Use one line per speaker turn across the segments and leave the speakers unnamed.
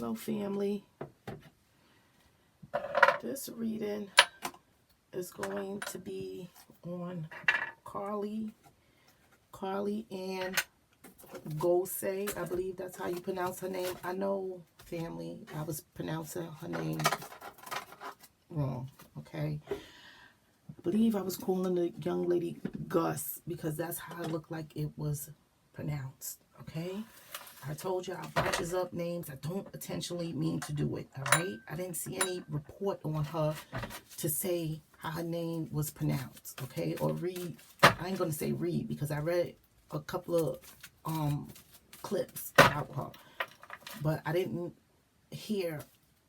Hello, family. This reading is going to be on Karlie Lain Gusé. I believe that's how you pronounce her name. I know, family, I was pronouncing her name wrong, okay? I believe I was calling the young lady Gus because that's how it looked like it was pronounced, okay? I told you I bunches up names. I don't intentionally mean to do it, all right? I didn't see any report on her to say how her name was pronounced, okay? Or read. I ain't going to say read because I read a couple of clips about her. But I didn't hear,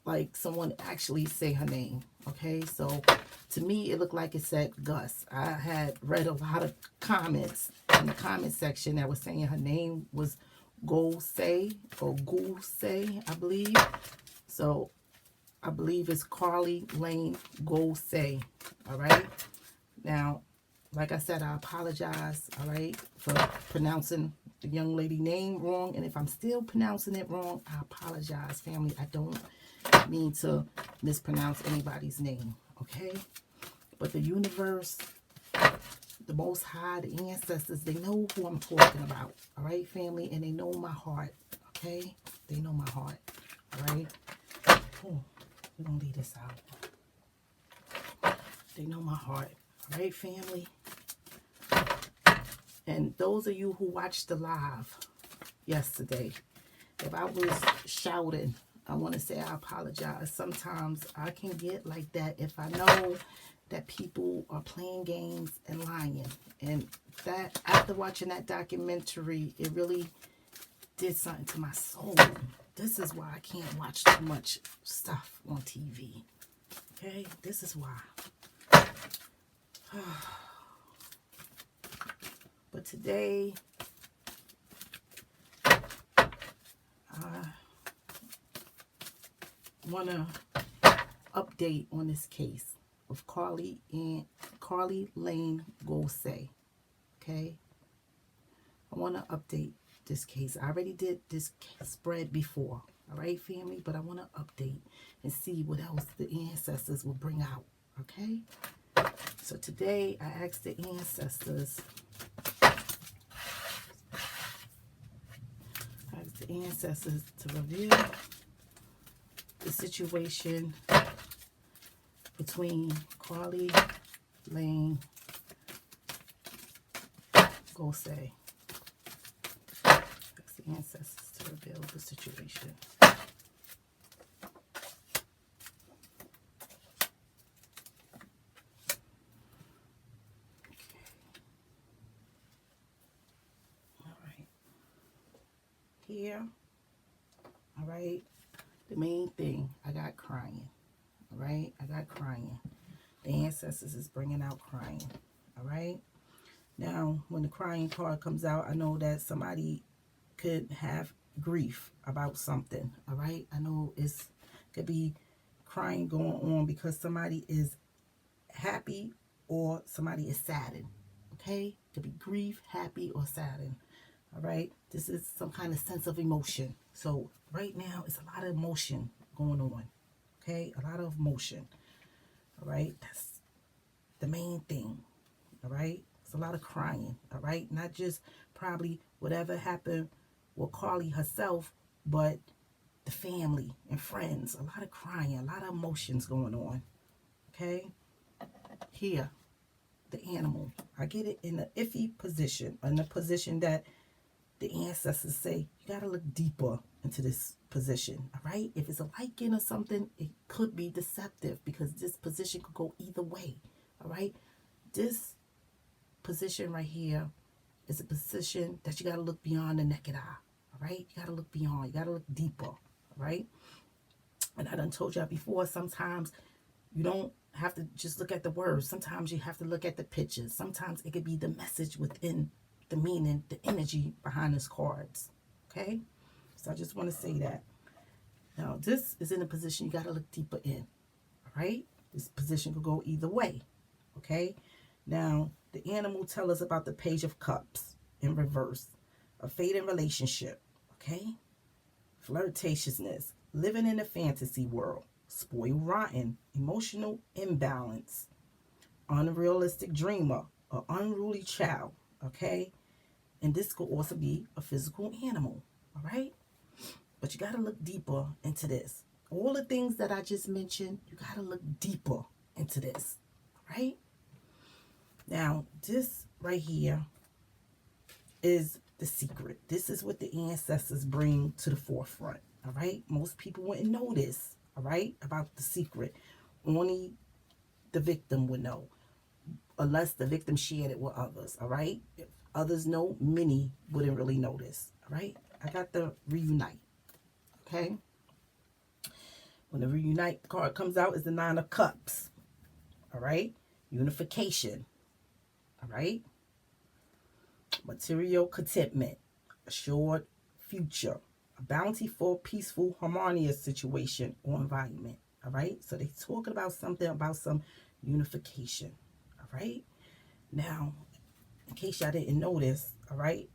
like, someone actually say her name, okay? So, to me, it looked like it said Gus. I had read a lot of comments in the comment section that was saying her name was Gusé or Gusé, I believe. So I believe it's Karlie Lain Gusé. All right. Now, like I said, I apologize, all right, for pronouncing the young lady name wrong. And if I'm still pronouncing it wrong, I apologize, family. I don't mean to mispronounce anybody's name, okay? But the universe, the Most High, the ancestors, they know who I'm talking about, all right, family? And they know my heart, okay? They know my heart, all right? Oh, we're going to leave this out. They know my heart, all right, family? And those of you who watched the live yesterday, if I was shouting, I want to say I apologize. Sometimes I can get like that if I know that people are playing games and lying. And that, after watching that documentary, it really did something to my soul. This is why I can't watch too much stuff on TV. Okay? This is why. But today, I want to update on this case of Karlie Lain Gusé. Okay, I want to update this case. I already did this spread before, all right, family, but I want to update and see what else the ancestors will bring out. Okay, so today I asked the ancestors to reveal the situation between Karlie Lain Gusé. That's the ancestors to reveal the situation. All right. Here. All right. The main thing, I got crying. All right. I got crying. The ancestors is bringing out crying. All right. Now, when the crying card comes out, I know that somebody could have grief about something. All right. I know it's could be crying going on because somebody is happy or somebody is saddened. Okay. Could be grief, happy, or saddened. All right. This is some kind of sense of emotion. So right now, it's a lot of emotion going on. Okay. A lot of emotion. All right. That's the main thing. All right. It's a lot of crying. All right. Not just probably whatever happened with Karlie herself, but the family and friends. A lot of crying. A lot of emotions going on. Okay. Here, the animal. I get it in the iffy position. In the position that the ancestors say, you got to look deeper into this position. All right. If it's a liking or something, it could be deceptive because this position could go either way. All right. This position right here is a position that you got to look beyond the naked eye. All right. You got to look beyond. You got to look deeper. All right. And I done told y'all before, sometimes you don't have to just look at the words. Sometimes you have to look at the pictures. Sometimes it could be the message within the meaning, the energy behind these cards. Okay. So I just want to say that. Now, this is in a position you got to look deeper in. All right. This position could go either way. Okay. Now, the animal tells us about the Page of Cups in reverse. A fading relationship. Okay. Flirtatiousness. living in a fantasy world, spoiled rotten, emotional imbalance, unrealistic dreamer, or unruly child, okay? And this could also be a physical animal, all right? But you got to look deeper into this. All the things that I just mentioned, you got to look deeper into this, all right? Now, this right here is the secret. This is what the ancestors bring to the forefront, all right? Most people wouldn't know this, all right, about the secret. Only the victim would know, unless the victim shared it with others, all right? If others know, many wouldn't really know this, all right? I got the reunite, okay? When the reunite card comes out, is the Nine of Cups, all right? Unification, all right? Material contentment, assured future, a bountiful, peaceful, harmonious situation or environment, all right? So they're talking about something about some unification, all right? Now, in case y'all didn't notice, all right,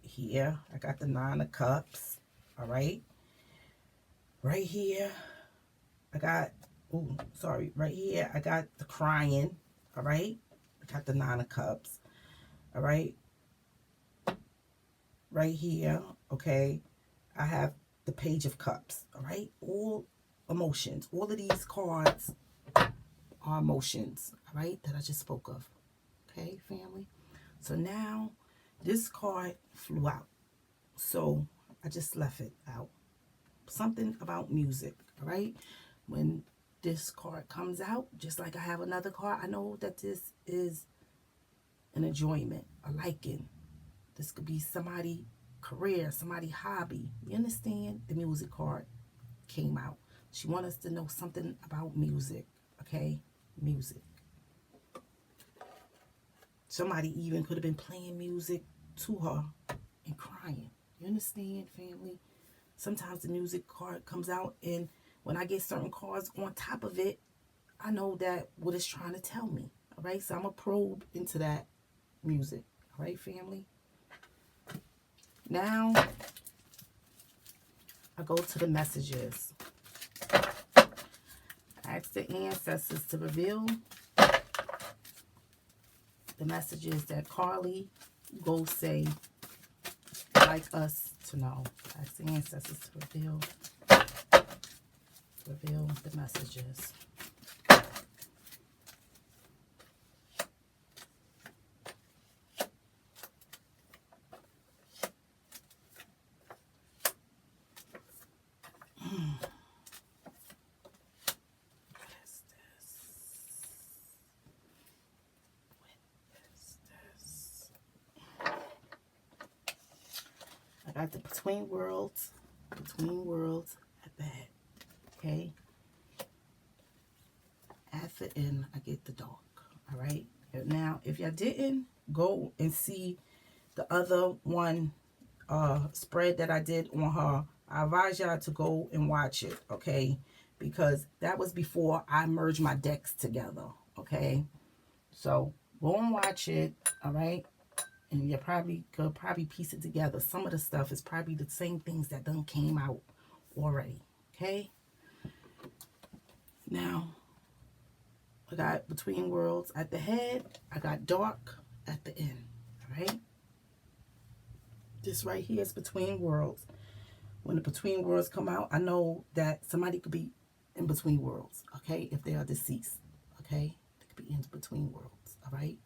here I got the Nine of Cups, all right? Right here, I got, right here I got the crying, all right? I got the Nine of Cups, all right? Right here, okay, I have the Page of Cups, all right? All emotions, all of these cards are emotions, all right, that I just spoke of, okay, family? So now, this card flew out, so I just left it out. Something about music, all right? When this card comes out, just like I have another card, I know that this is an enjoyment, a liking. This could be somebody career, somebody hobby. You understand? The music card came out. She wants us to know something about music, okay? Music. Somebody even could have been playing music to her and crying. You understand, family? Sometimes the music card comes out, and when I get certain cards on top of it, I know that what it's trying to tell me, all right? So I'm going to probe into that music, all right, family? Now, I go to the messages. I ask the ancestors to reveal the messages that Karlie Gusé like us to know. I ask the ancestors to reveal the messages. I got the between worlds at the head, okay? At the end, I get the dark, all right? Now, if y'all didn't go and see the other one spread that I did on her, I advise y'all to go and watch it, okay? Because that was before I merged my decks together, okay? So, go and watch it, all right? And you could piece it together. Some of the stuff is probably the same things that done came out already. Okay? Now, I got between worlds at the head. I got dark at the end. Alright? This right here is between worlds. When the between worlds come out, I know that somebody could be in between worlds. Okay? If they are deceased. Okay? They could be in between worlds. Alright?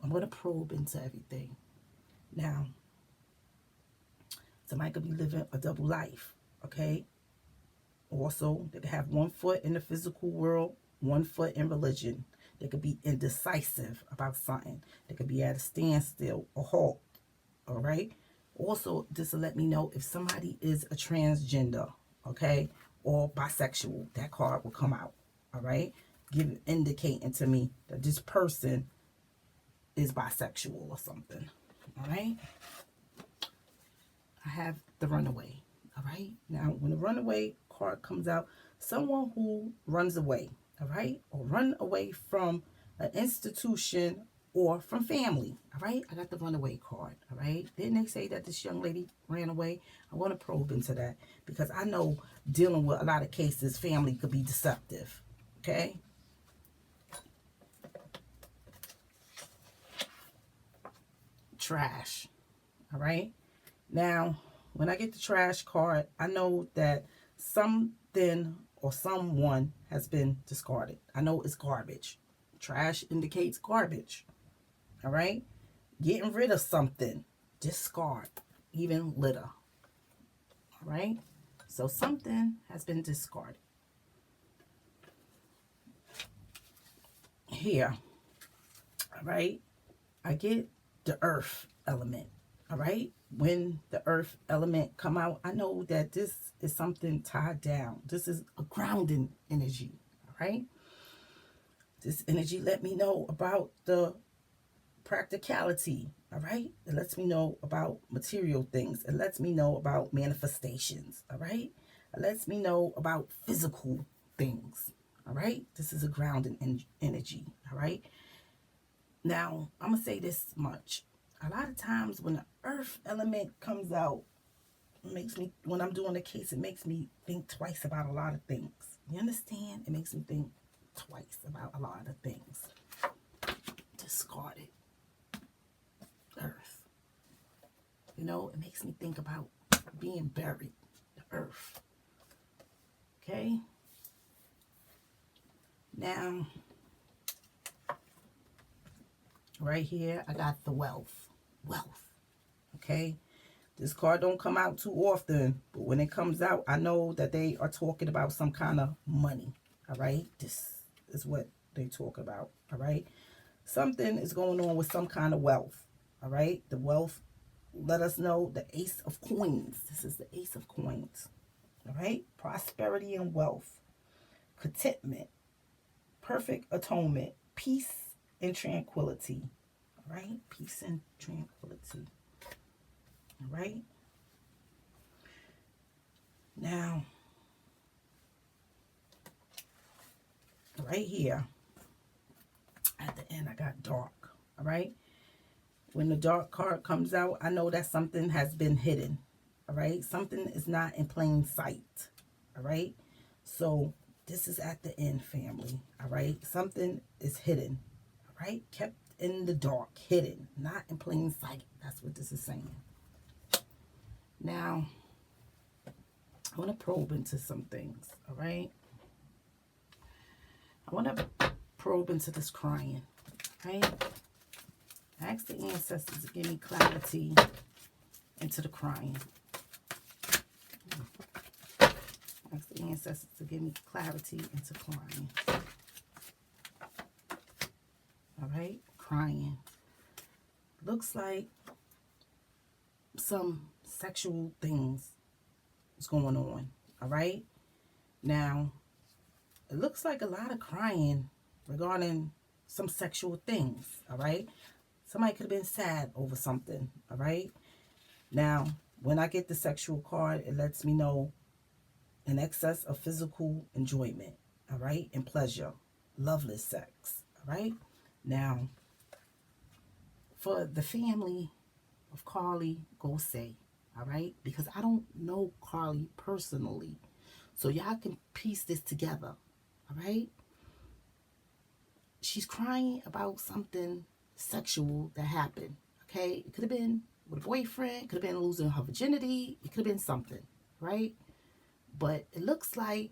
I'm going to probe into everything. Now, somebody could be living a double life, okay? Also, they could have one foot in the physical world, one foot in religion. They could be indecisive about something. They could be at a standstill, a halt, all right? Also, this will let me know if somebody is a transgender, okay? Or bisexual. That card will come out, all right? Indicating to me that this person is bisexual or something, all right? I have the runaway, all right? Now, when the runaway card comes out, someone who runs away, all right? Or run away from an institution or from family. All right, I got the runaway card. All right, didn't they say that this young lady ran away? I want to probe into that because I know dealing with a lot of cases, family could be deceptive. Okay. Trash. All right. Now, when I get the trash card, I know that something or someone has been discarded. I know it's garbage. Trash indicates garbage. All right. Getting rid of something. Discard. Even litter. All right. So something has been discarded. Here. All right. I get the earth element. All right. When the earth element come out, I know that this is something tied down. This is a grounding energy. All right. This energy let me know about the practicality. All right. It lets me know about material things. It lets me know about manifestations. All right. It lets me know about physical things. All right. This is a grounding energy. All right. Now, I'm going to say this much. A lot of times when the earth element comes out, it makes me, when I'm doing a case, it makes me think twice about a lot of things. You understand? It makes me think twice about a lot of things. Discarded earth. You know, it makes me think about being buried, the earth. Okay? Now, right here, I got the wealth. Wealth. Okay? This card don't come out too often, but when it comes out, I know that they are talking about some kind of money. All right? This is what they talk about. All right? Something is going on with some kind of wealth. All right? The wealth, let us know the Ace of Coins. This is the Ace of Coins. All right? Prosperity and wealth. Contentment. Perfect atonement. Peace and tranquility. All right? Peace and tranquility. All right? Now, right here, at the end, I got dark. All right? When the dark card comes out, I know that something has been hidden. All right? Something is not in plain sight. All right? So, this is at the end, family. All right? Something is hidden. All right? Kept in the dark, hidden, not in plain sight. That's what this is saying. Now, I want to probe into some things, all right? I want to probe into this crying, right? I asked the ancestors to give me clarity into the crying. I asked the ancestors to give me clarity into crying. All right? Crying. Looks like some sexual things is going on, all right? Now, it looks like a lot of crying regarding some sexual things, all right? Somebody could have been sad over something, all right? Now, when I get the sexual card, it lets me know an excess of physical enjoyment, all right? And pleasure, loveless sex, all right? Now, for the family of Karlie Gusé, all right? Because I don't know Karlie personally. So y'all can piece this together, all right? She's crying about something sexual that happened, okay? It could have been with a boyfriend. It could have been losing her virginity. It could have been something, right? But it looks like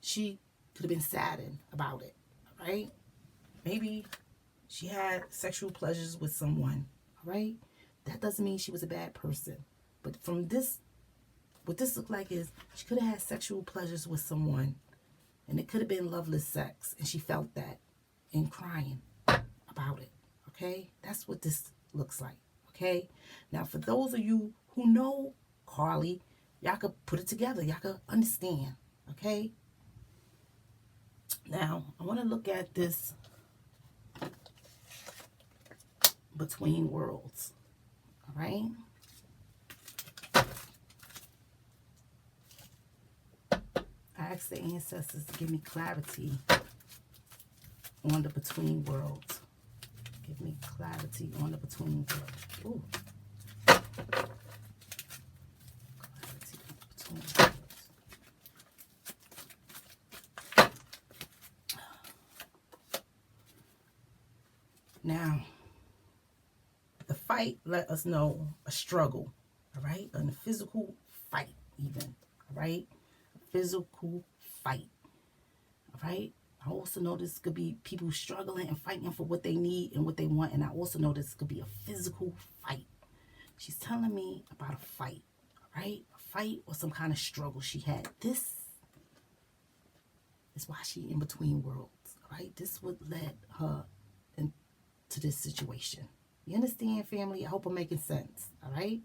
she could have been saddened about it, right? Maybe she had sexual pleasures with someone, all right? That doesn't mean she was a bad person. But from this, what this looked like is she could have had sexual pleasures with someone, and it could have been loveless sex, and she felt that and crying about it, okay? That's what this looks like, okay? Now, for those of you who know Karlie, y'all could put it together. Y'all could understand, okay? Now, I want to look at this between worlds, all right? I asked the ancestors to give me clarity on the between worlds. Give me clarity on the between worlds. Ooh. Clarity on the between worlds. Now, the fight let us know a struggle, all right? And a physical fight even, all right? A physical fight, all right? I also know this could be people struggling and fighting for what they need and what they want. And I also know this could be a physical fight. She's telling me about a fight, all right? A fight or some kind of struggle she had. This is why she in between worlds, all right? This would led her into this situation. You understand, family? I hope I'm making sense, all right?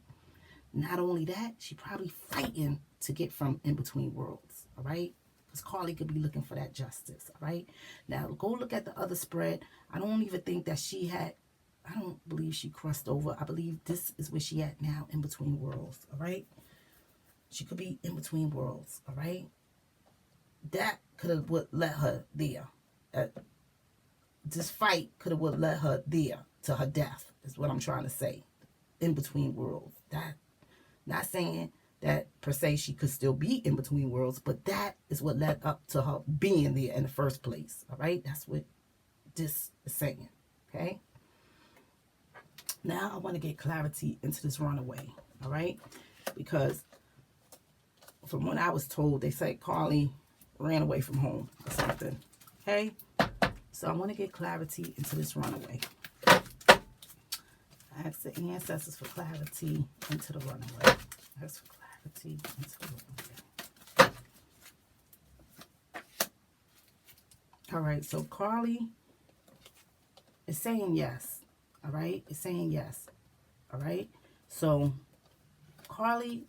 Not only that, she probably fighting to get from in between worlds, all right? Because Karlie could be looking for that justice, all right? Now, go look at the other spread. I don't even think that she had, I don't believe she crossed over. I believe this is where she at now, in between worlds, all right? She could be in between worlds, all right? That could have what led her there. This fight could have what led her there to her death, is what I'm trying to say. In between worlds. That, not saying that per se she could still be in between worlds, but that is what led up to her being there in the first place. All right? That's what this is saying. Okay? Now I want to get clarity into this runaway. All right? Because from what I was told, they say Karlie ran away from home or something. Okay? So I want to get clarity into this runaway. I ask the ancestors for clarity into the runaway. Ask for clarity into the runaway. All right, so Karlie is saying yes. All right, it's saying yes. All right, so Karlie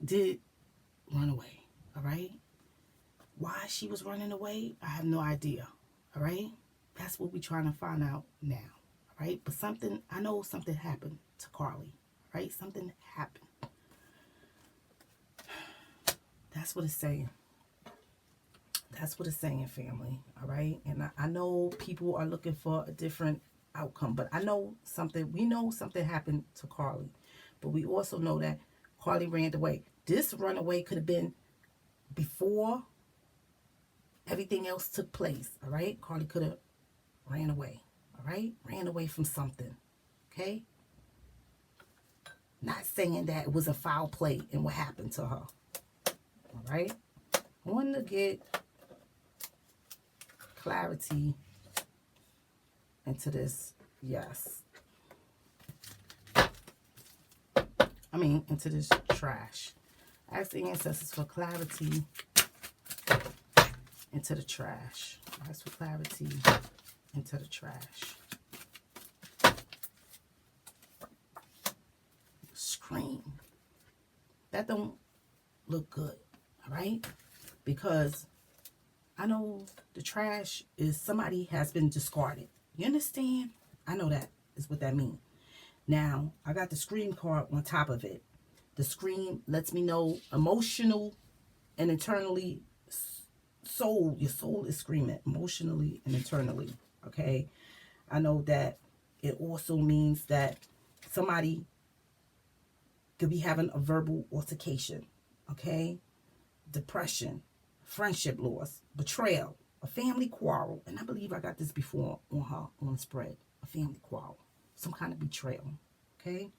did run away. All right, why she was running away, I have no idea. All right, that's what we're trying to find out now. All right, but something, I know something happened to Karlie. Right, something happened. That's what it's saying. That's what it's saying, family. All right, and I know people are looking for a different outcome, but I know something. We know something happened to Karlie, but we also know that Karlie ran away. This runaway could have been before everything else took place. All right, Karlie could have ran away. All right, ran away from something. Okay, not saying that it was a foul play and what happened to her. All right, I want to get clarity into this. Yes, I mean into this trash. Ask the ancestors for clarity into the trash. Ask for clarity into the trash. Scream. That don't look good, all right? Because I know the trash is somebody has been discarded. You understand? I know that is what that means. Now, I got the scream card on top of it. The scream lets me know emotional and internally soul. Your soul is screaming emotionally and internally, okay? I know that it also means that somebody could be having a verbal altercation, okay? Depression, friendship loss, betrayal, a family quarrel. And I believe I got this before on her on spread. A family quarrel, some kind of betrayal, okay?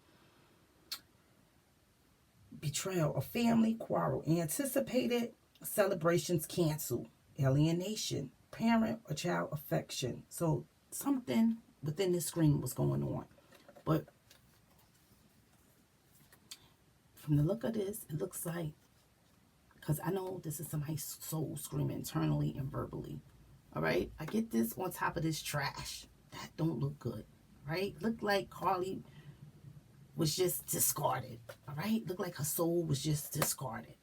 Betrayal, a family quarrel, anticipated celebrations canceled, alienation, parent or child affection. So something within this screen was going on. But from the look of this, it looks like, because I know this is somebody's soul screaming internally and verbally. All right, I get this on top of this trash. That don't look good, right? Look like Karlie was just discarded, all right? Look like her soul was just discarded,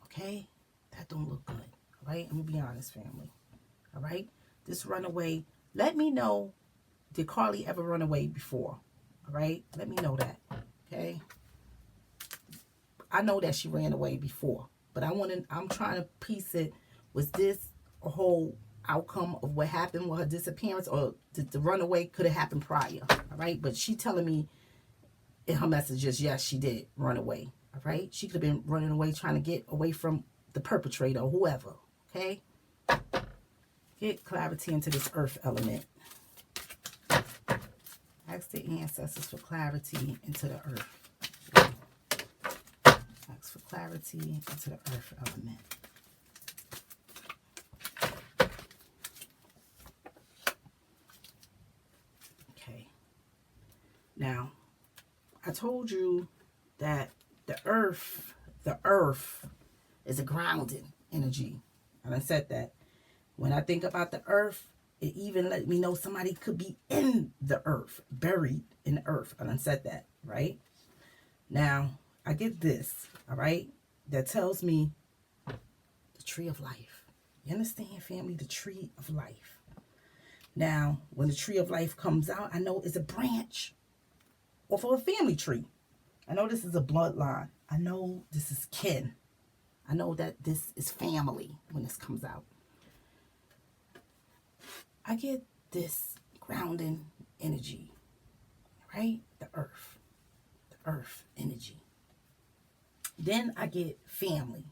okay? That don't look good, all right? I'm gonna be honest, family, all right? This runaway, let me know, did Karlie ever run away before, all right? Let me know that, okay? I know that she ran away before, but I'm trying to piece it. Was this a whole outcome of what happened with her disappearance, or the runaway could have happened prior. All right, but she telling me in her messages, yes, she did run away. All right, she could have been running away trying to get away from the perpetrator or whoever. Okay, get clarity into this earth element. Ask the ancestors for clarity into the earth. Ask for clarity into the earth element. Okay. Now, I told you that the earth is a grounding energy. And I said that. When I think about the earth, it even let me know somebody could be in the earth, buried in the earth. I done said that, right? Now, I get this, all right? That tells me the tree of life. You understand, family? The tree of life. Now, when the tree of life comes out, I know it's a branch off of a family tree. I know this is a bloodline. I know this is kin. I know that this is family when this comes out. I get this grounding energy, right? The earth energy. Then I get family.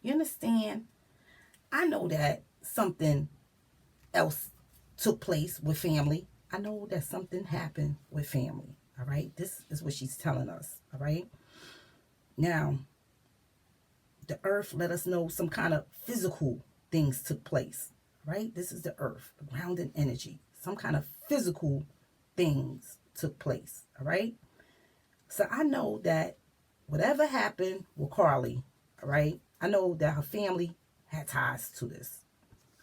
You understand? I know that something else took place with family. I know that something happened with family, all right? This is what she's telling us, all right? Now, the earth let us know some kind of physical things took place. Right? This is the earth, the grounding energy. Some kind of physical things took place. All right? So I know that whatever happened with Karlie, all right, I know that her family had ties to this.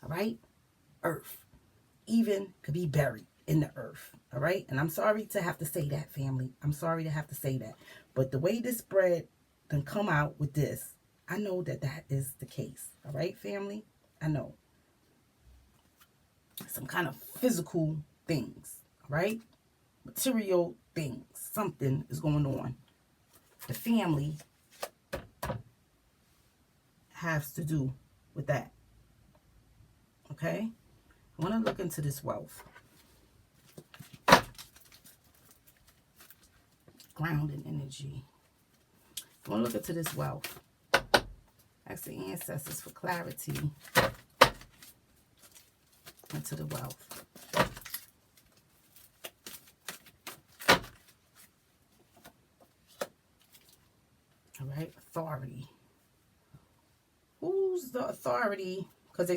All right? Earth. Even could be buried in the earth. All right? And I'm sorry to have to say that, family. I'm sorry to have to say that. But the way this spread can come out with this, I know that that is the case. All right, family? I know. Some kind of physical things, right? Material things. Something is going on. The family has to do with that. Okay? I want to look into this wealth. Grounding energy. I want to look into this wealth. Ask the ancestors for clarity into the wealth. All right, authority. Who's the authority? Because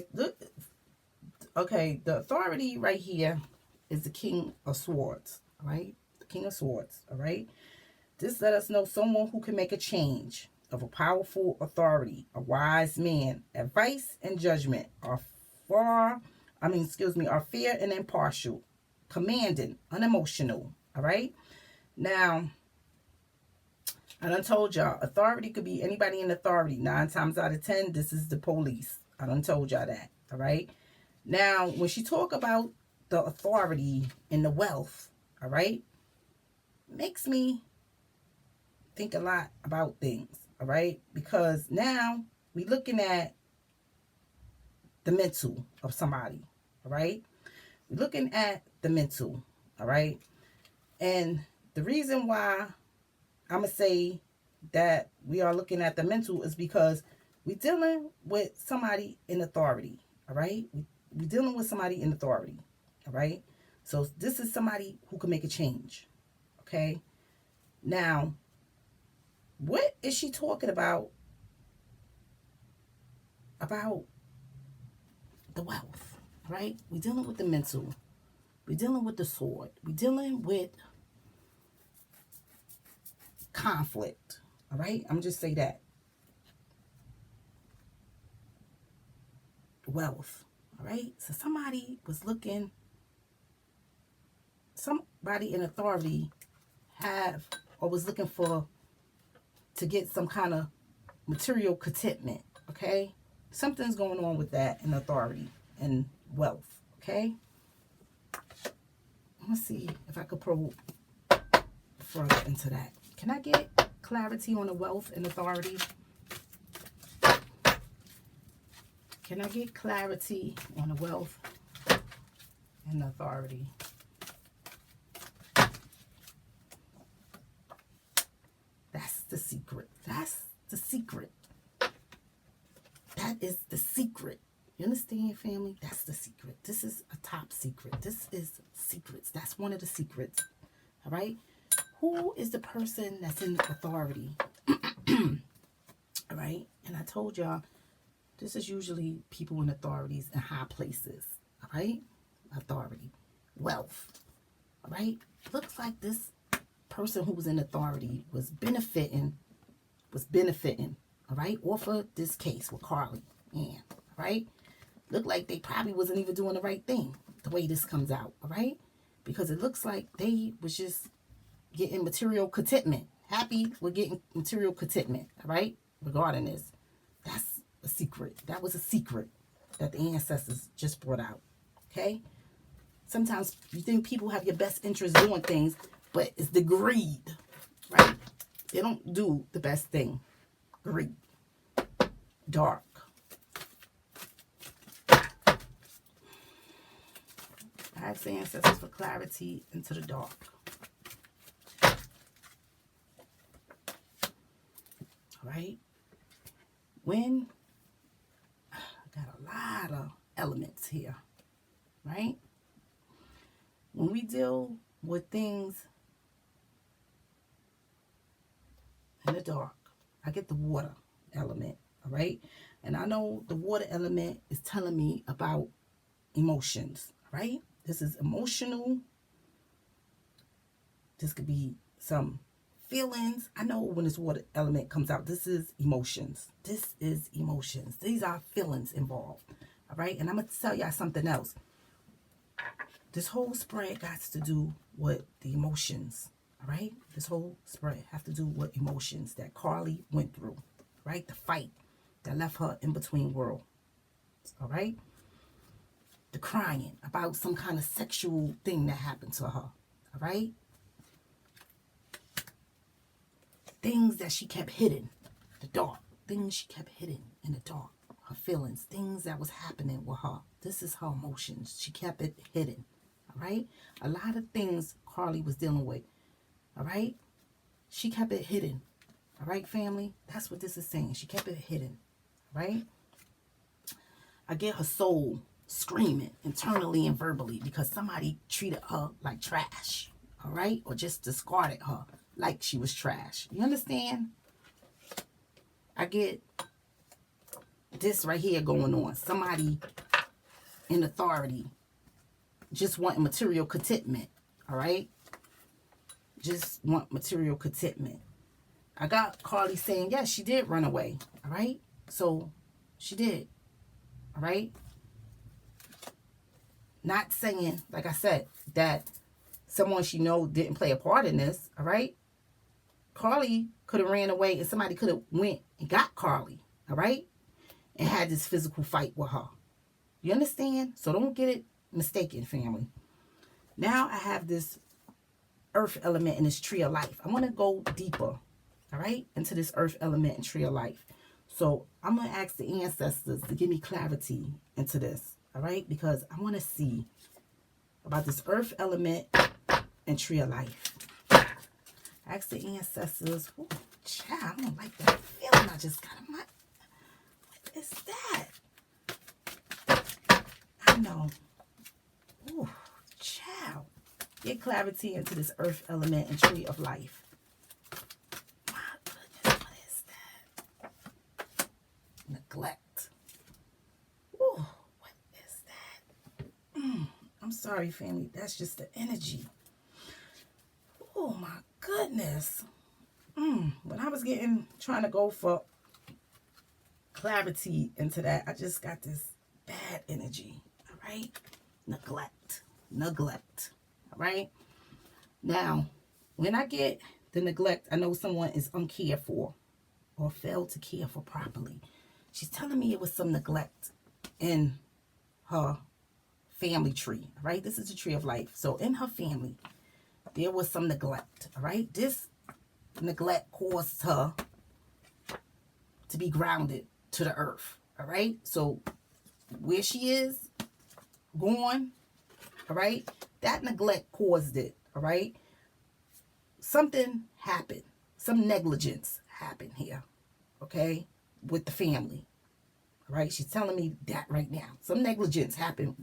okay, the authority right here is the King of Swords. All right, the King of Swords. All right, this let us know someone who can make a change, of a powerful authority, a wise man. Advice and judgment are are fair and impartial, commanding, unemotional. All right. Now, I done told y'all, authority could be anybody in authority. 9 times out of 10, this is the police. I done told y'all that. All right. Now, when she talk about the authority and the wealth, all right, makes me think a lot about things. All right. Because now we looking at the mental of somebody. All right. We're looking at the mental. All right. And the reason why I'm going to say that we are looking at the mental is because we're dealing with somebody in authority. All right. We're dealing with somebody in authority. All right. So this is somebody who can make a change. Okay. Now, what is she talking about? About the wealth, right? We're dealing with the mental. We're dealing with the sword. We're dealing with conflict. All right? I'm just say that. Wealth. All right? So somebody was looking, somebody in authority was looking for to get some kind of material contentment. Okay? Something's going on with that in authority and wealth. Okay? Let's see if I could probe further into that. Can I get clarity on the wealth and authority? Can I get clarity on the wealth and authority? That's the secret. That's the secret. That is the secret. You understand, family? That's the secret. This is a top secret. This is secrets. That's one of the secrets. All right? Who is the person that's in authority? All right? And I told y'all, this is usually people in authorities in high places. All right? Authority. Wealth. All right? Looks like this person who was in authority was benefiting, all right, off of this case with Karlie Lain, all right? Look like they probably wasn't even doing the right thing, the way this comes out, all right? Because it looks like they was just getting material contentment, happy with getting material contentment, all right, regarding this. That's a secret. That was a secret that the ancestors just brought out, okay? Sometimes you think people have your best interest doing things, but it's the greed, right? They don't do the best thing. Greed. Dark. I ask the ancestors for clarity into the dark. All right? When, I got a lot of elements here, right? When we deal with things in the dark, I get the water element, all right? And I know the water element is telling me about emotions, right? This is emotional. This could be some feelings. I know when this water element comes out, this is emotions. This is emotions. These are feelings involved, all right? And I'm going to tell y'all something else. This whole spread got to do with the emotions, all right? This whole spread have to do with emotions that Karlie went through, right? The fight that left her in between worlds, all right? The crying about some kind of sexual thing that happened to her, all right? Things that she kept hidden, the dark. Things she kept hidden in the dark. Her feelings, things that was happening with her. This is her emotions. She kept it hidden, all right? A lot of things Karlie was dealing with, all right? She kept it hidden, all right, family? That's what this is saying. She kept it hidden, right? I get her soul screaming internally and verbally because somebody treated her like trash, all right? Or just discarded her like she was trash. You understand? I get this right here going on. Somebody in authority just wanting material contentment, all right? Just want material contentment. I got Karlie saying, yes, she did run away, all right? So she did, all right? Not saying, like I said, that someone she know didn't play a part in this, all right? Karlie could have ran away and somebody could have went and got Karlie, all right? And had this physical fight with her. You understand? So don't get it mistaken, family. Now I have this earth element in this tree of life. I want to go deeper, all right, into this earth element and tree of life. So I'm going to ask the ancestors to give me clarity into this, all right? Because I want to see about this earth element and tree of life. Ask the ancestors. Ooh, child, I don't like that feeling I just got in my... What is that? I know. Ooh, child. Get clarity into this earth element and tree of life. My goodness, what is that? Neglect. Ooh, what is that? I'm sorry, family. That's just the energy. Oh, my goodness. When I was trying to go for clarity into that, I just got this bad energy, all right? Neglect. All right? Now, when I get the neglect, I know someone is uncared for or failed to care for properly. She's telling me it was some neglect in her family tree, all right? This is the tree of life. So in her family, there was some neglect, all right? This neglect caused her to be grounded to the earth, all right? So where she is, gone, all right? That neglect caused it, all right? Something happened. Some negligence happened here, okay, with the family, all right? She's telling me that right now. Some negligence happened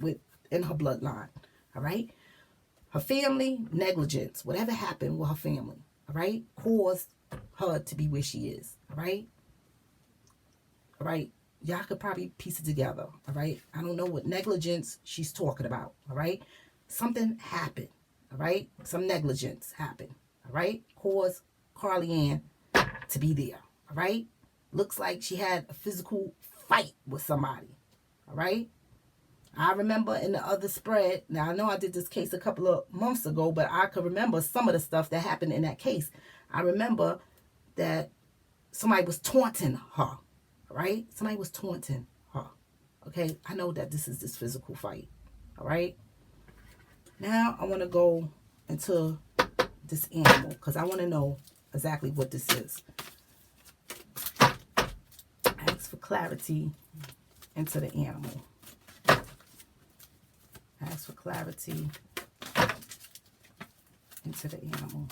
in her bloodline, all right? Her family, negligence, whatever happened with her family, all right, caused her to be where she is, all right? All right? Y'all could probably piece it together, all right? I don't know what negligence she's talking about, all right? Something happened, all right? Some negligence happened, all right? Caused Karlie Lain to be there, all right? Looks like she had a physical fight with somebody, all right? I remember in the other spread, now I know I did this case a couple of months ago, but I could remember some of the stuff that happened in that case. I remember that somebody was taunting her, right? Somebody was taunting her, okay? I know that this is this physical fight, all right? Now I want to go into this animal because I want to know exactly what this is. Ask for clarity into the animal. Ask for clarity into the animal.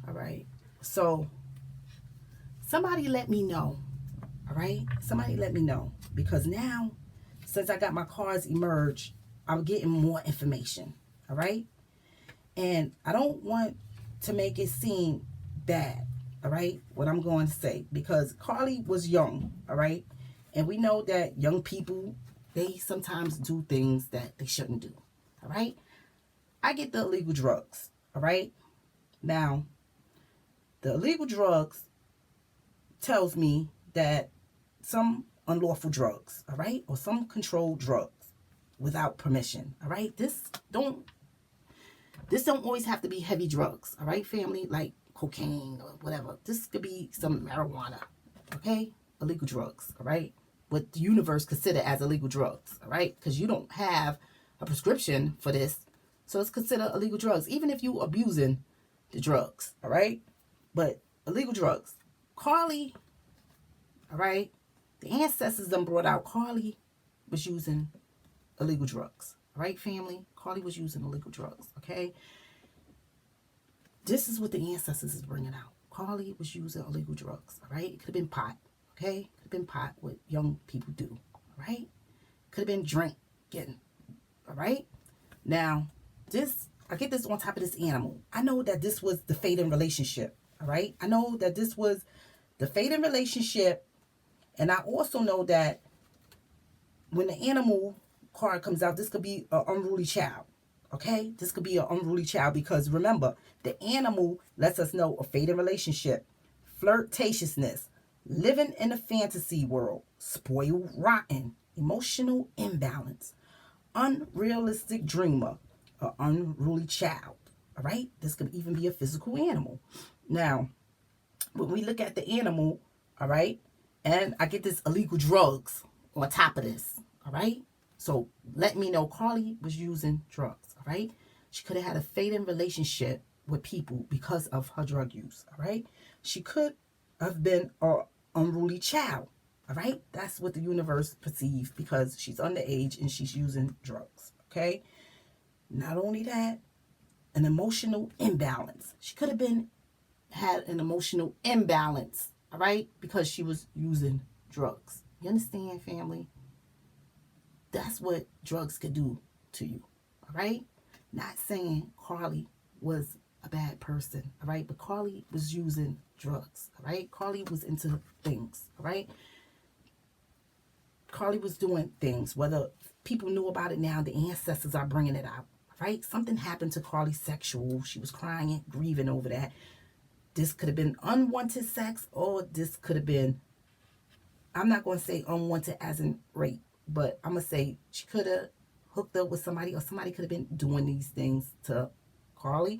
All right. So somebody let me know. All right. Somebody let me know. Because now, since I got my cards emerged, I'm getting more information. All right. And I don't want to make it seem bad. All right. What I'm going to say. Because Karlie was young. All right. And we know that young people, they sometimes do things that they shouldn't do. All right. I get the illegal drugs. All right. Now, the illegal drugs tells me that some unlawful drugs, all right, or some controlled drugs without permission, all right. This don't always have to be heavy drugs, all right, family, like cocaine or whatever. This could be some marijuana, okay, illegal drugs, all right, what the universe consider as illegal drugs, all right, because you don't have a prescription for this, so it's considered illegal drugs, even if you abusing the drugs, all right, but illegal drugs. Karlie, all right, the ancestors done brought out Karlie was using illegal drugs. All right, family? Karlie was using illegal drugs, okay? This is what the ancestors is bringing out. Karlie was using illegal drugs, all right? It could have been pot, okay? Could have been pot, what young people do, all right? Could have been drink getting, all right? Now, I get this on top of this animal. I know that this was the fate in relationship, all right? I know that this was the fate in relationship. And I also know that when the animal card comes out, this could be an unruly child. Okay? This could be an unruly child because remember, the animal lets us know a fated relationship, flirtatiousness, living in a fantasy world, spoiled rotten, emotional imbalance, unrealistic dreamer, an unruly child. All right? This could even be a physical animal. Now, when we look at the animal, all right, and I get this illegal drugs on top of this, all right? So let me know Karlie was using drugs, all right? She could have had a fading relationship with people because of her drug use, all right? She could have been an unruly child, all right? That's what the universe perceives because she's underage and she's using drugs, okay? Not only that, an emotional imbalance. She could have had an emotional imbalance, all right, because she was using drugs. You understand, family? That's what drugs could do to you, all right? Not saying Karlie was a bad person, all right, but Karlie was using drugs, all right? Karlie was into things, all right? Karlie was doing things, whether people knew about it now, the ancestors are bringing it out, all right? Something happened to Karlie sexual. She was crying, grieving over that. This could have been unwanted sex, or this could have been, I'm not going to say unwanted as in rape, but I'm going to say she could have hooked up with somebody, or somebody could have been doing these things to Karlie,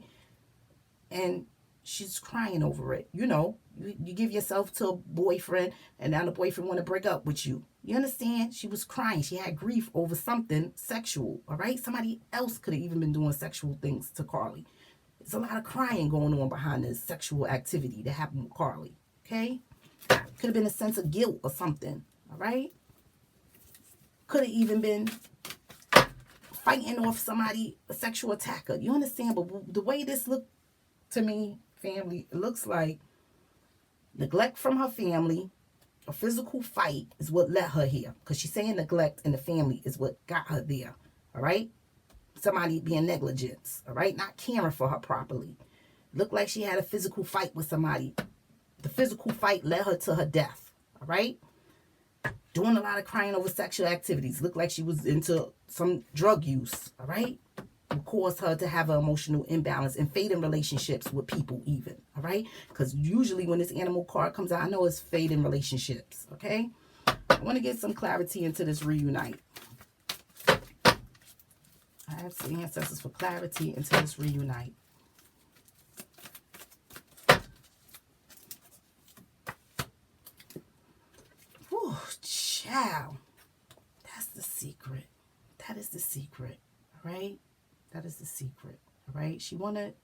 and she's crying over it. You know, you give yourself to a boyfriend, and now the boyfriend want to break up with you. You understand? She was crying. She had grief over something sexual, all right? Somebody else could have even been doing sexual things to Karlie. There's a lot of crying going on behind this sexual activity that happened with Karlie, okay? Could have been a sense of guilt or something, all right? Could have even been fighting off somebody, a sexual attacker. You understand? But the way this looked to me, family, it looks like neglect from her family, a physical fight is what led her here. Because she's saying neglect in the family is what got her there, all right? Somebody being negligent, all right? Not caring for her properly. Looked like she had a physical fight with somebody. The physical fight led her to her death, all right? Doing a lot of crying over sexual activities. Looked like she was into some drug use, all right? Will cause her to have an emotional imbalance and fading relationships with people even, all right? Because usually when this animal card comes out, I know it's fading relationships, okay? I want to get some clarity into this reunite. I have some ancestors for clarity into this reunite. Whew, child. That's the secret. That is the secret, all right? That is the secret, all right? She wanted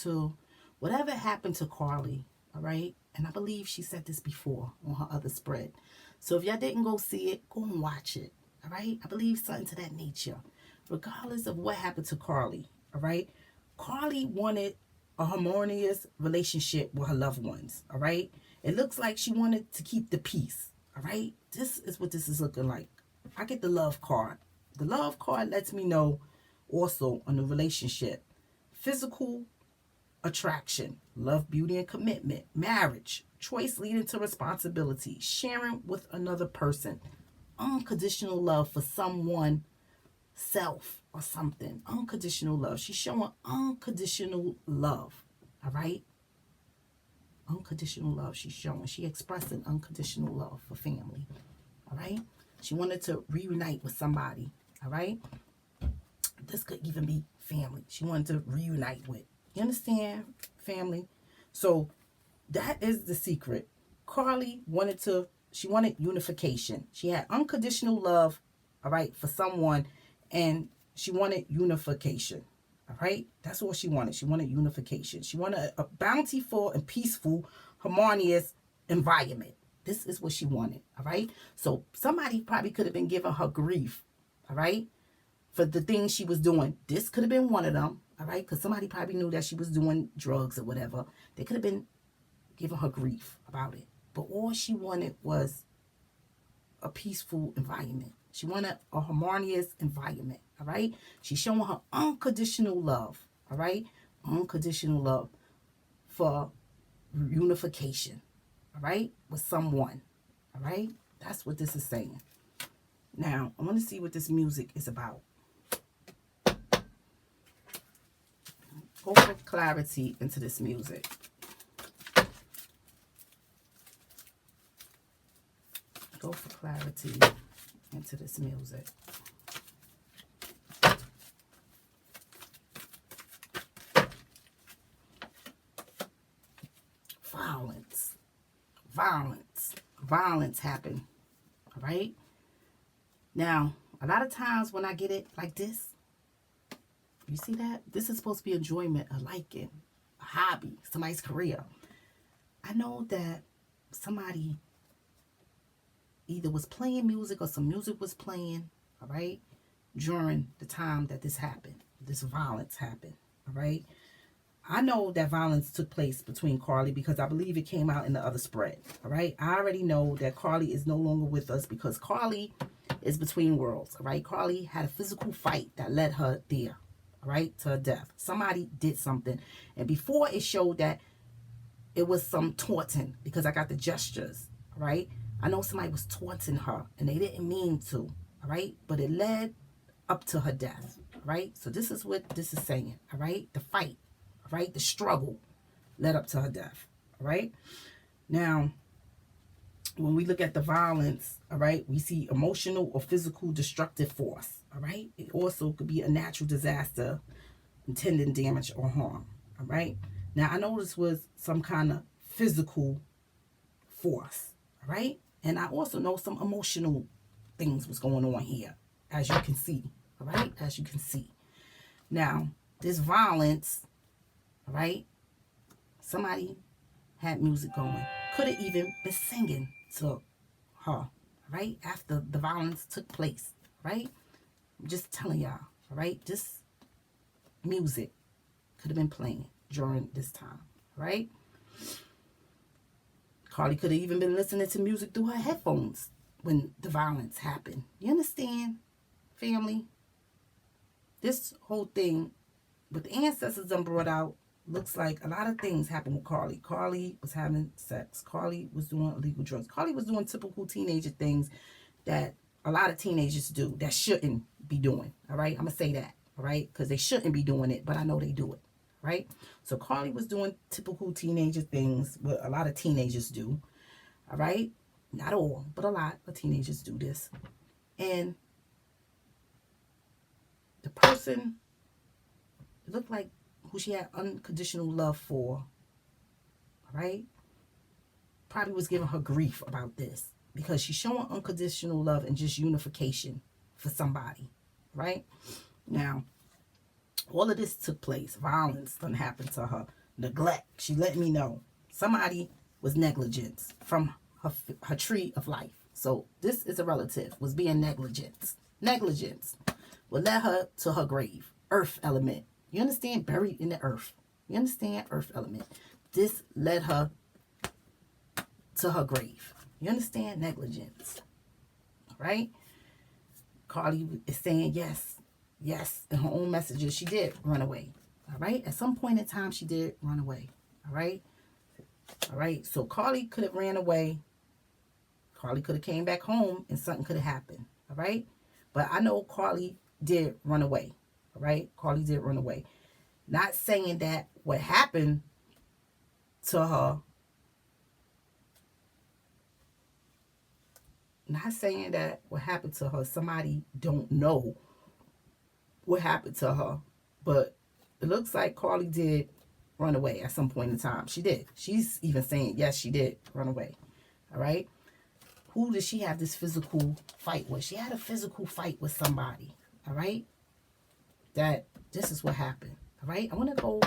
to, whatever happened to Karlie, all right? And I believe she said this before on her other spread. So if y'all didn't go see it, go and watch it, all right? I believe something to that nature. Regardless of what happened to Karlie, all right? Karlie wanted a harmonious relationship with her loved ones, all right? It looks like she wanted to keep the peace, all right? This is what this is looking like. I get the love card. The love card lets me know also on the relationship. Physical attraction, love, beauty, and commitment, marriage, choice leading to responsibility, sharing with another person, unconditional love for someone, self or something, unconditional love. She's showing unconditional love, all right? Unconditional love she's showing. She expressing unconditional love for family, all right? She wanted to reunite with somebody, all right? This could even be family she wanted to reunite with. You understand, family? So that is the secret. Karlie she wanted unification. She had unconditional love, all right, for someone, and she wanted unification, all right? That's what she wanted. She wanted unification. She wanted a bountiful and peaceful, harmonious environment. This is what she wanted, all right? So somebody probably could have been giving her grief, all right, for the things she was doing. This could have been one of them, all right? Because somebody probably knew that she was doing drugs or whatever. They could have been giving her grief about it. But all she wanted was a peaceful environment. She wanted a harmonious environment, all right? She's showing her unconditional love, all right? Unconditional love for unification, all right? With someone, all right? That's what this is saying. Now, I want to see what this music is about. Go for clarity into this music. Go for clarity into this music. Violence. Violence. Violence happened. All right? Now, a lot of times when I get it like this, you see that? This is supposed to be enjoyment, a liking, a hobby, somebody's career. I know that somebody either was playing music or some music was playing, all right, during the time that this happened, this violence happened, all right? I know that violence took place between Karlie because I believe it came out in the other spread, all right? I already know that Karlie is no longer with us because Karlie is between worlds, all right? Karlie had a physical fight that led her there, all right, to her death. Somebody did something. And before it showed that it was some taunting because I got the gestures, all right? I know somebody was taunting her and they didn't mean to, all right? But it led up to her death, all right? So this is what this is saying, all right? The fight, all right? The struggle led up to her death, all right? Now, when we look at the violence, all right, we see emotional or physical destructive force, all right? It also could be a natural disaster, intending damage or harm, all right? Now, I know this was some kind of physical force, all right? And I also know some emotional things was going on here, as you can see, all right? As you can see. Now, this violence, all right? Somebody had music going. could have even been singing to her, right? After the violence took place, right? I'm just telling y'all, right? This music could have been playing during this time, right? Karlie could have even been listening to music through her headphones when the violence happened. You understand, family? This whole thing with the ancestors done brought out, looks like a lot of things happened with Karlie. Karlie was having sex. Karlie was doing illegal drugs. Karlie was doing typical teenager things that a lot of teenagers do that shouldn't be doing. All right? I'm going to say that. All right? Because they shouldn't be doing it, but I know they do it. Right? So Karlie was doing typical teenager things, what a lot of teenagers do. All right? Not all, but a lot of teenagers do this. And the person, it looked like who she had unconditional love for, all right, probably was giving her grief about this because she's showing unconditional love and just unification for somebody, right? Now, all of this took place. Violence done happened to her. Neglect. She let me know. Somebody was negligent from her tree of life. So this is a relative, was being negligent. Negligence will lead her to her grave. Earth element. You understand? Buried in the earth. You understand? Earth element. This led her to her grave. You understand? Negligence. Right? Karlie is saying yes. Yes. In her own messages, she did run away. All right? At some point in time, she did run away. All right? All right? So Karlie could have ran away. Karlie could have came back home and something could have happened. All right? But I know Karlie did run away. All right? Karlie did run away. Not saying that what happened to her, not saying that what happened to her, somebody don't know what happened to her, but it looks like Karlie did run away at some point in time. She did. She's even saying, yes, she did run away. All right? Who did she have this physical fight with? She had a physical fight with somebody. All right? That this is what happened. All right? I want to go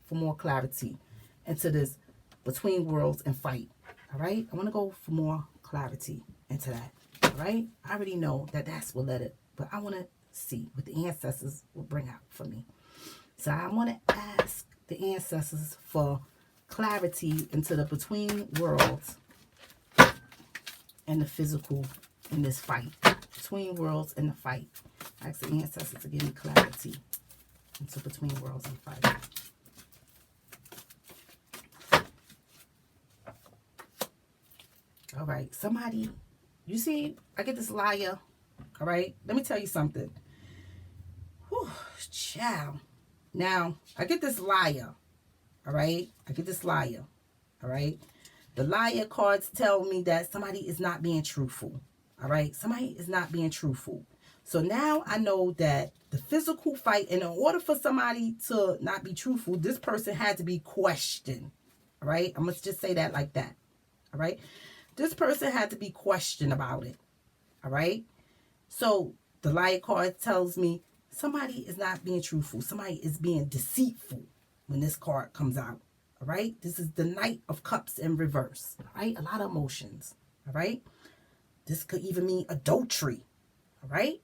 for more clarity into this between worlds and fight. All right? I want to go for more clarity into that. All right? I already know that that's what led it, but I want to see what the ancestors will bring out for me. So I want to ask the ancestors for clarity into the between worlds and the physical in this fight. Between worlds and the fight. I ask the ancestors to give me clarity into between worlds and fight. All right. Somebody, you see, I get this liar. All right. Let me tell you something. Whew, child. Now, I get this liar. All right. I get this liar. All right. The liar cards tell me that somebody is not being truthful. All right. Somebody is not being truthful. So now I know that the physical fight, and in order for somebody to not be truthful, this person had to be questioned. All right. I must just say that like that. All right. This person had to be questioned about it. All right. So the liar card tells me somebody is not being truthful. Somebody is being deceitful when this card comes out. All right. This is the Knight of Cups in reverse. All right. A lot of emotions. All right. This could even mean adultery. All right.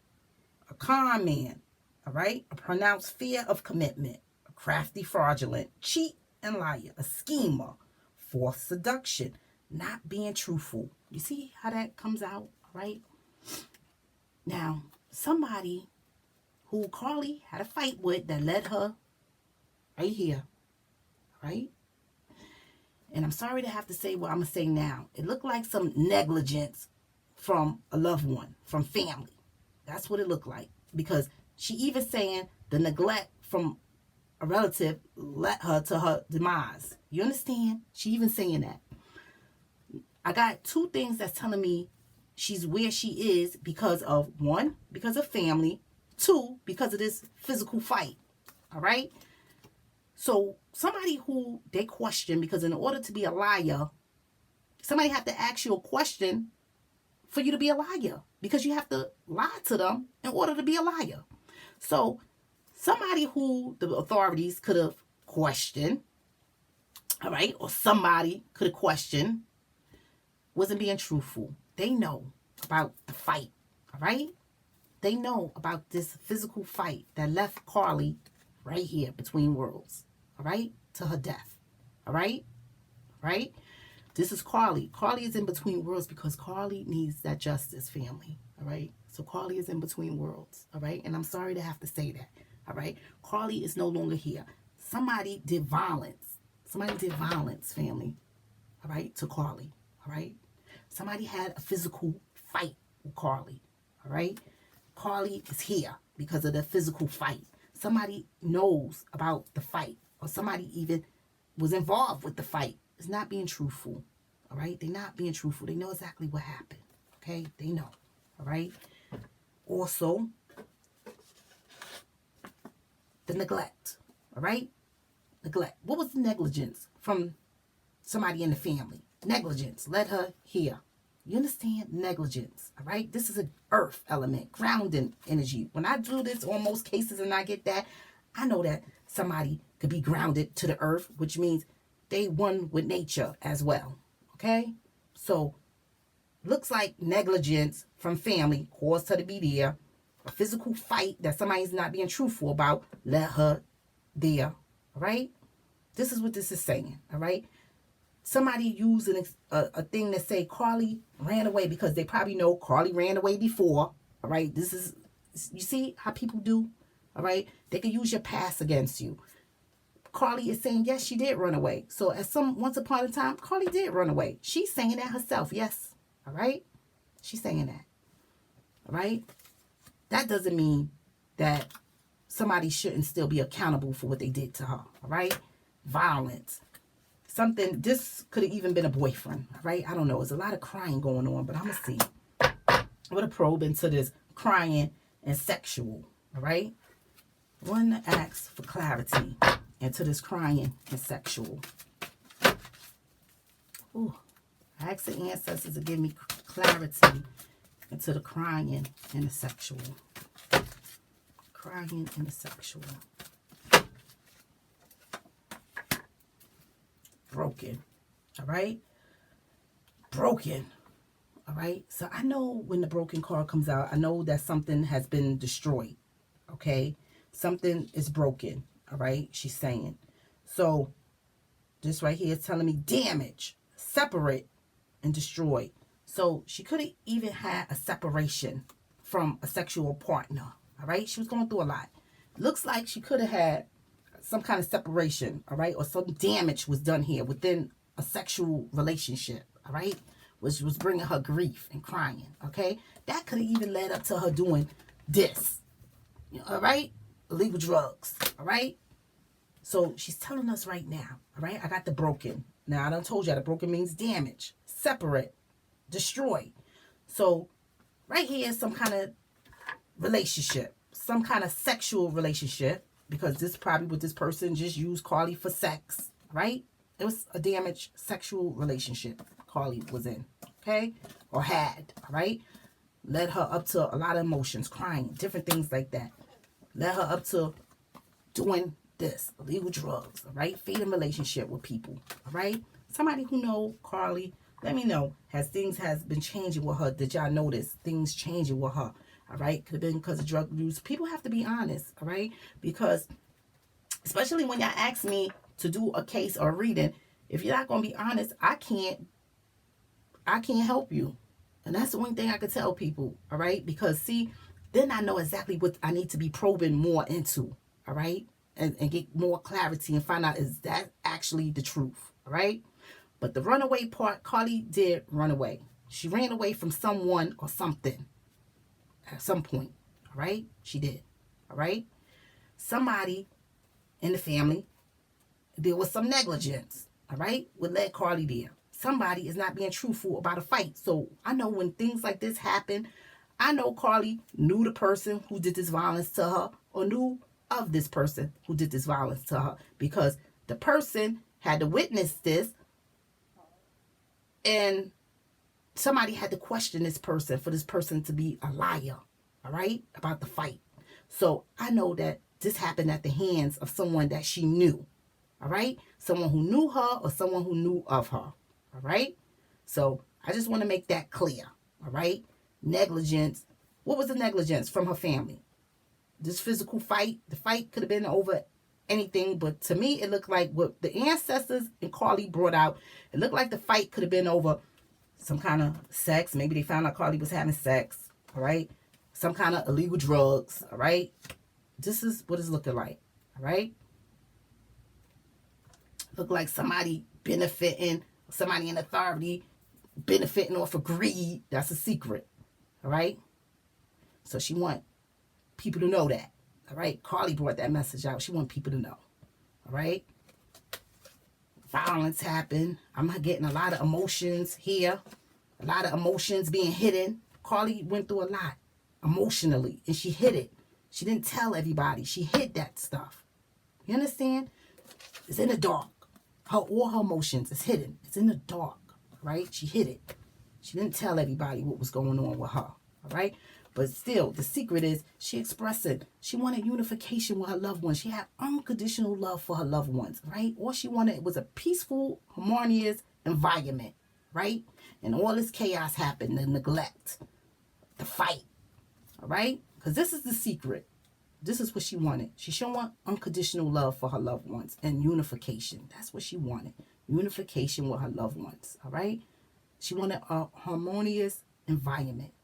A con man. All right. A pronounced fear of commitment. A crafty, fraudulent, cheat and liar. A schemer. Forced seduction. Not being truthful. You see how that comes out, right? Now, somebody who Karlie had a fight with that led her right here, right? And I'm sorry to have to say what I'm going to say now. It looked like some negligence from a loved one, from family. That's what it looked like. Because she even saying the neglect from a relative led her to her demise. You understand? She even saying that. I got two things that's telling me she's where she is because of, one, because of family, two, because of this physical fight. All right? So somebody who they question, because in order to be a liar, somebody have to ask you a question for you to be a liar, because you have to lie to them in order to be a liar. So somebody who the authorities could have questioned, all right, or somebody could have questioned, wasn't being truthful. They know about the fight, all right? They know about this physical fight that left Karlie right here between worlds, all right? To her death, all right? Right? This is Karlie. Karlie is in between worlds because Karlie needs that justice, family, all right? So Karlie is in between worlds, all right? And I'm sorry to have to say that, all right? Karlie is no longer here. Somebody did violence. Somebody did violence, family, all right, to Karlie, all right? Somebody had a physical fight with Karlie, all right? Karlie is here because of the physical fight. Somebody knows about the fight, or somebody even was involved with the fight. It's not being truthful, all right? They're not being truthful. They know exactly what happened, okay? They know, all right? Also, the neglect, all right? Neglect. What was the negligence from somebody in the family? Negligence. Let her hear. You understand? Negligence, all right? This is an earth element, grounding energy. When I do this on most cases and I get that, I know that somebody could be grounded to the earth, which means they one with nature as well, okay? So, looks like negligence from family caused her to be there. A physical fight that somebody's not being truthful about, let her there, all right? This is what this is saying, all right? Somebody used a thing to say Karlie ran away because they probably know Karlie ran away before, all right? This is, you see how people do, all right? They can use your past against you. Karlie is saying, yes, she did run away. So once upon a time, Karlie did run away. She's saying that herself, yes, all right? She's saying that, all right? That doesn't mean that somebody shouldn't still be accountable for what they did to her, all right? Violence. Something, this could have even been a boyfriend, all right? I don't know. There's a lot of crying going on, but I'm going to see. I'm going to probe into this crying and sexual, all right? I want to ask for clarity into this crying and sexual. Ooh, I ask the ancestors to give me clarity into the crying and the sexual. Crying and the sexual. Broken, all right? Broken, all right? So I know when the broken card comes out, I know that something has been destroyed, okay? Something is broken, all right? She's saying. So this right here is telling me damage, separate, and destroyed. So she could have even had a separation from a sexual partner, all right? She was going through a lot. Looks like she could have had some kind of separation, all right? Or some damage was done here within a sexual relationship, all right? Which was bringing her grief and crying, okay? That could have even led up to her doing this, all right? Illegal drugs, all right? So she's telling us right now, all right? I got the broken. Now, I done told you that the broken means damage, separate, destroy. So right here is some kind of relationship, some kind of sexual relationship, because this probably what this person just used Karlie for sex, right? It was a damaged sexual relationship Karlie was in, okay? Or had, all right? Led her up to a lot of emotions, crying, different things like that. Led her up to doing this, illegal drugs, all right? Fading relationship with people, all right? Somebody who know Karlie, let me know. Has been changing with her? Did y'all notice things changing with her? All right, could have been because of drug use. People have to be honest, all right? Because especially when y'all ask me to do a case or a reading, if you're not gonna be honest, I can't help you. And that's the one thing I could tell people, all right? Because see, then I know exactly what I need to be probing more into, all right? And get more clarity and find out, is that actually the truth, all right? But the runaway part, Karlie did run away. She ran away from someone or something at some point, all right? She did, all right? Somebody in the family, there was some negligence, all right? What led Karlie there. Somebody is not being truthful about a fight. So I know when things like this happen, I know Karlie knew the person who did this violence to her, or knew of this person who did this violence to her, because the person had to witness this, and somebody had to question this person for this person to be a liar, all right, about the fight. So I know that this happened at the hands of someone that she knew, all right? Someone who knew her or someone who knew of her, all right? So I just want to make that clear. All right? Negligence. What was the negligence from her family? This physical fight. The fight could have been over anything, but to me, it looked like what the ancestors and Karlie brought out. It looked like the fight could have been over some kind of sex. Maybe they found out Karlie was having sex. All right? Some kind of illegal drugs. All right? This is what it's looking like. All right? Look like somebody benefiting, somebody in authority benefiting off of greed. That's a secret. All right? So she want people to know that. All right? Karlie brought that message out. She want people to know. All right? Violence happened. I'm getting a lot of emotions here. A lot of emotions being hidden. Karlie went through a lot emotionally, and she hid it. She didn't tell everybody. She hid that stuff. You understand? It's in the dark. All her emotions is hidden. It's in the dark, right? She hid it. She didn't tell everybody what was going on with her, all right? But still, the secret is she expressed it. She wanted unification with her loved ones. She had unconditional love for her loved ones, right? All she wanted was a peaceful, harmonious environment, right? And all this chaos happened, the neglect, the fight, all right? Because this is the secret. This is what she wanted. She showed unconditional love for her loved ones and unification. That's what she wanted. Unification with her loved ones. All right? She wanted a harmonious environment.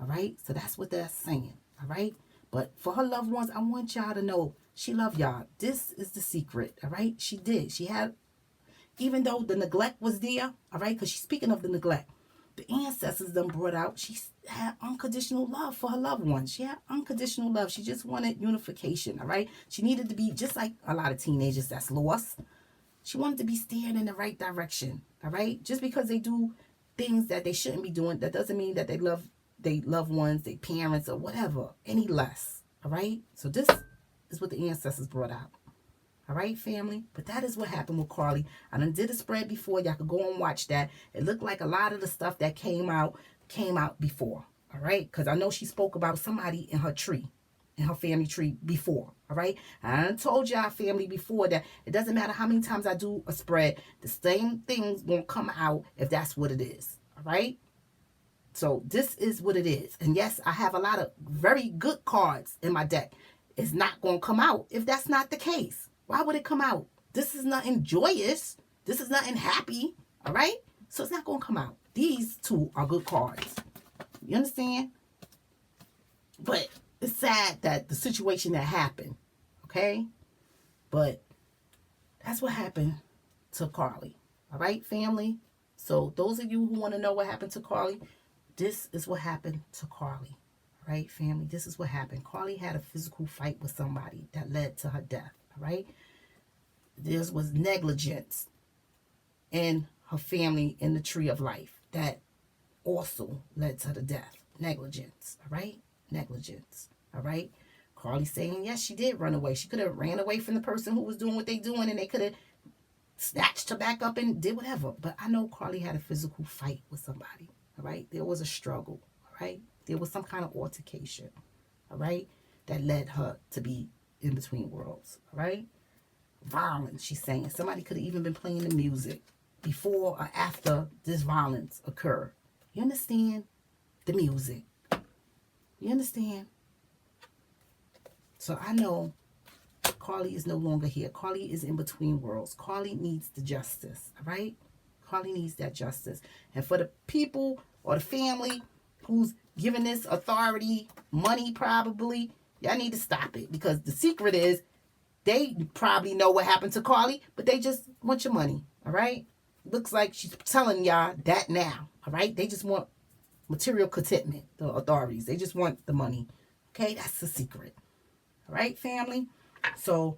All right? So that's what they're saying. All right? But for her loved ones, I want y'all to know she loved y'all. This is the secret. All right? She did. She had, even though the neglect was there, all right? Because she's speaking of the neglect. The ancestors done brought out, she had unconditional love for her loved ones. She had unconditional love. She just wanted unification, all right? She needed to be, just like a lot of teenagers that's lost, she wanted to be steered in the right direction, all right? Just because they do things that they shouldn't be doing, that doesn't mean that they love their loved ones, their parents, or whatever, any less, all right? So this is what the ancestors brought out. All right, family? But that is what happened with Karlie. I done did a spread before. Y'all could go and watch that. It looked like a lot of the stuff that came out before. All right? Because I know she spoke about somebody in her tree, in her family tree before. All right? And I done told y'all, family, before that it doesn't matter how many times I do a spread. The same things won't come out if that's what it is. All right? So this is what it is. And yes, I have a lot of very good cards in my deck. It's not going to come out if that's not the case. Why would it come out? This is nothing joyous. This is nothing happy. All right? So it's not going to come out. These two are good cards. You understand? But it's sad that the situation that happened. Okay? But that's what happened to Karlie. All right, family? So those of you who want to know what happened to Karlie, this is what happened to Karlie. All right, family? This is what happened. Karlie had a physical fight with somebody that led to her death. All right? There was negligence in her family in the tree of life that also led to the death. Negligence, all right? Negligence, all right? Karlie saying, yes, she did run away. She could have ran away from the person who was doing what they doing, and they could have snatched her back up and did whatever. But I know Karlie had a physical fight with somebody, all right? There was a struggle, all right? There was some kind of altercation, all right, that led her to be in between worlds, all right? Violence, she's saying. Somebody could have even been playing the music before or after this violence occurred. You understand? The music. You understand? So I know Karlie is no longer here. Karlie is in between worlds. Karlie needs the justice, all right? Karlie needs that justice. And for the people or the family who's giving this authority money probably, y'all need to stop it. Because the secret is, they probably know what happened to Karlie, but they just want your money, all right? Looks like she's telling y'all that now, all right? They just want material contentment, the authorities. They just want the money, okay? That's the secret, all right, family? So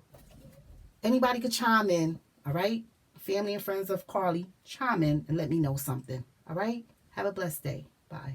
anybody could chime in, all right? Family and friends of Karlie, chime in and let me know something, all right? Have a blessed day. Bye.